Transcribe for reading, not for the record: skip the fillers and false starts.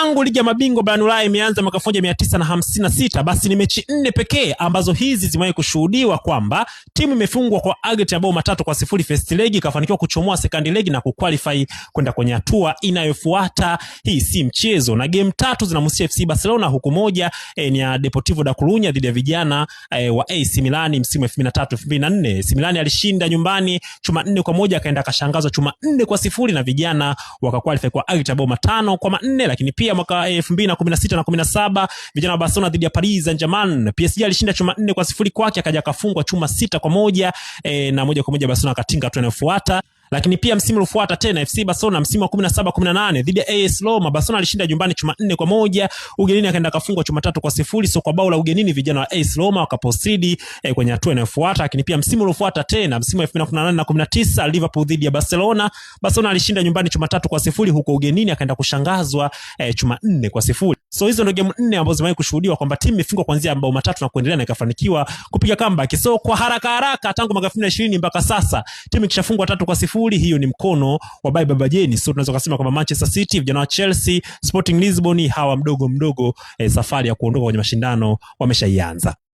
Tangu ligi ya mabingwa barani Ulaya imeanza mwaka 1956 basi ni mechi 4 pekee ambazo hizi zimewahi kushuhudiwa kwamba timu imefungwa kwa aggregate ya bao 3-0 first leg, ikafanikiwa kuchomoa second leg na kuqualify kwenda kwenye hatua inayofuata. Hii si mchezo, na game 3 zinamhusisha FC Barcelona, huku moja ni ya Deportivo da Coruña dhidi ya vijana wa AC Milan msimu 2003-2004. AC Milan alishinda nyumbani chuma 4-1, akaenda akashangazwa chuma 4-0 na vijana wakaqualify kwa aggregate ya bao 5-4. Lakini pia mwaka 2016 na 17 vijana wa Barcelona dhidi ya Paris Saint-Germain, PSG alishinda chuma 4-0 kwake, akaja akafungwa chuma 6-1 na moja kwa moja Barcelona akatinga hatua inayofuata. Lakini pia msimu ulifuata tena FC Barcelona msimu wa 17-18 dhidi ya AS Roma, Barcelona alishinda nyumbani chuma 4-1, ugenini akaenda akafungwa chuma 3-0. So kwa bao la ugenini vijana wa AS Roma wakaproceed kwenye hatua inayofuata. Lakini pia msimu ulifuata tena msimu wa 2018 na 19 Liverpool dhidi ya Barcelona, Barcelona alishinda nyumbani chuma 3-0, huko ugenini akaenda kushangazwa chuma 4-0. So hizo ndio game 4 ambazo zimewahi kushuhudiwa kwamba timu imefungwa kuanzia bao 3 na kuendelea na ikafanikiwa kupiga comeback. So kwa haraka tangu mwaka 2020 mpaka sasa timu ikishafungwa 3-0, hiyo ni mkono wa bye baba Jeni. So tunaweza kusema kwamba Manchester City, vijana wa Chelsea, Sporting Lisbon hawa mdogo safari ya kuondoka kwenye mashindano wameshaianza.